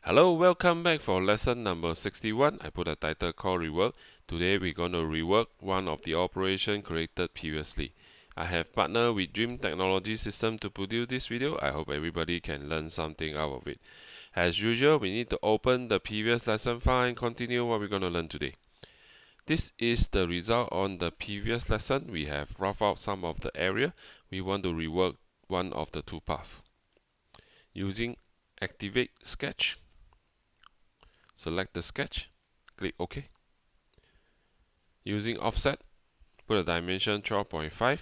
Hello, welcome back for lesson number 61. I put a title called Rework. Today we're going to rework one of the operation created previously. I have partnered with Dream Technology System to produce this video. I hope everybody can learn something out of it. As usual, we need to open the previous lesson file and continue what we're going to learn today. This is the result on the previous lesson. We have roughed out some of the area. We want to rework one of the two paths. Using Activate Sketch, select the sketch, click OK. Using offset, put a dimension 12.5,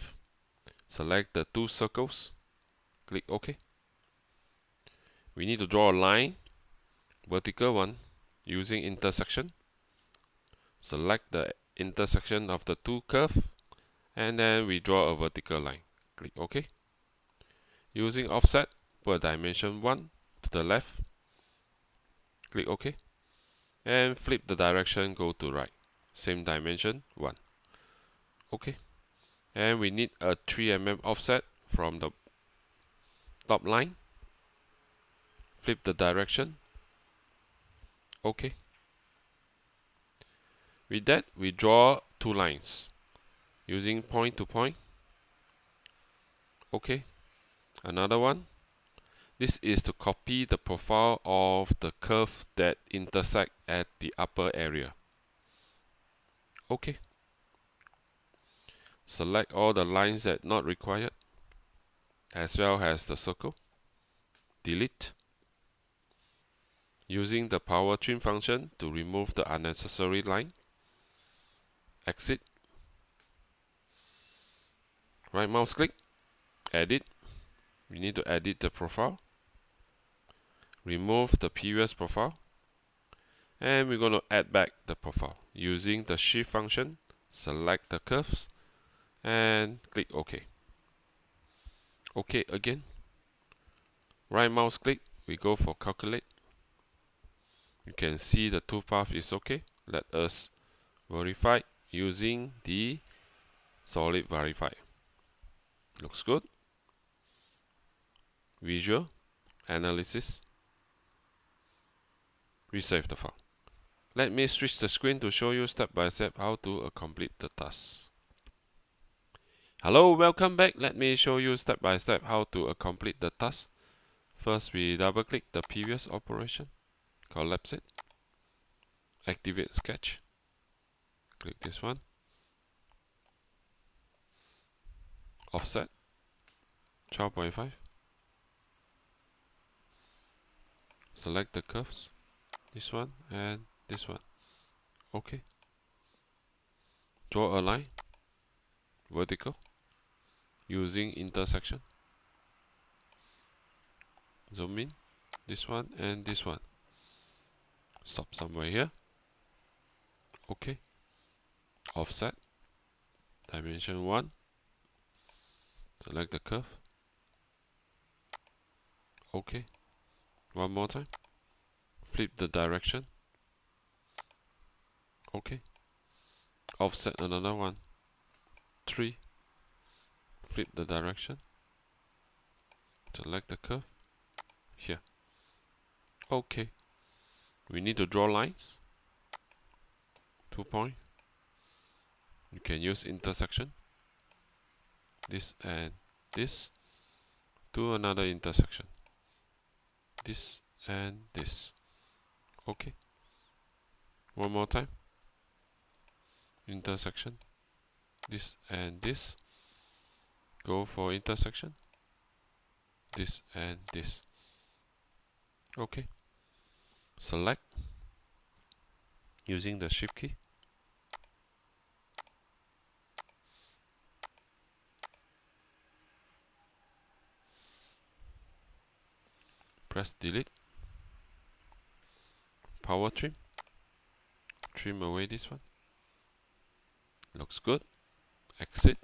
select the two circles, click OK. We need to draw a line, vertical one, using intersection. Select the intersection of the two curves, and then we draw a vertical line. Click OK. Using offset, put a dimension 1 to the left, click OK. And flip the direction, go to right. Same dimension, 1. OK. And we need a 3 mm offset from the top line. Flip the direction. OK. With that, we draw two lines using point to point. OK. Another one. This is to copy the profile of the curve that intersect at the upper area. OK. Select all the lines that not required, as well as the circle. Delete. Using the power trim function to remove the unnecessary line. Exit. Right mouse click. Edit. We need to edit the profile. Remove the previous profile. And we're going to add back the profile. Using the shift function, select the curves and click OK. OK again. Right mouse click, we go for calculate. You can see the two path is OK. Let us verify using the solid verify. Looks good. Visual analysis. We save the file. Let me switch the screen to show you step by step how to complete the task. Hello, welcome back. Let me show you step by step how to complete the task. First, we double click the previous operation, collapse it, activate sketch, click this one, offset 12.5, select the curves, this one and this one. OK. Draw a line, vertical, using intersection. Zoom in, this one and this one. Stop somewhere here. OK. Offset, dimension 1. Select the curve. OK. One more time. Flip the direction. OK. Offset another one. 3. Flip the direction. Select the curve. Here. OK. We need to draw lines. 2 point. You can use intersection. This and this to another intersection. This and this. OK. One more time. Intersection. This and this. Go for intersection. This and this. OK. Select using the shift key. Press delete. Power trim. Trim away this one. Looks good. Exit.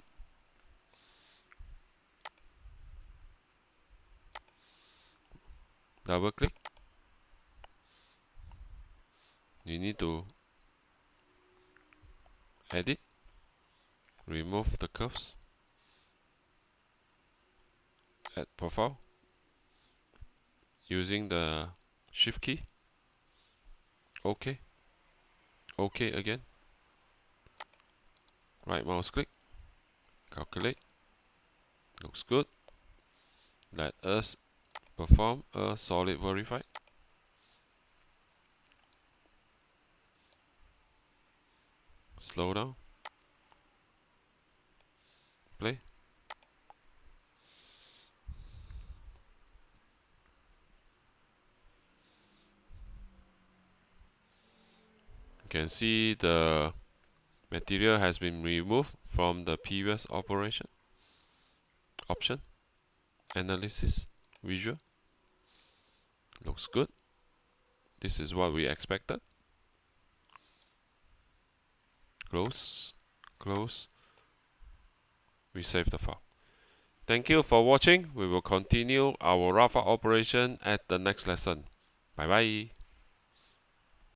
Double click. You need to edit. Remove the curves. Add profile. Using the shift key. OK. OK again. Right mouse click. Calculate. Looks good. Let us perform a solid verify. Slow down. Play. You can see the material has been removed from the previous option. Analysis. Visual. Looks good. This is what we expected. Close. Close. We save the file. Thank you for watching. We will continue our rough out operation at the next lesson. Bye bye.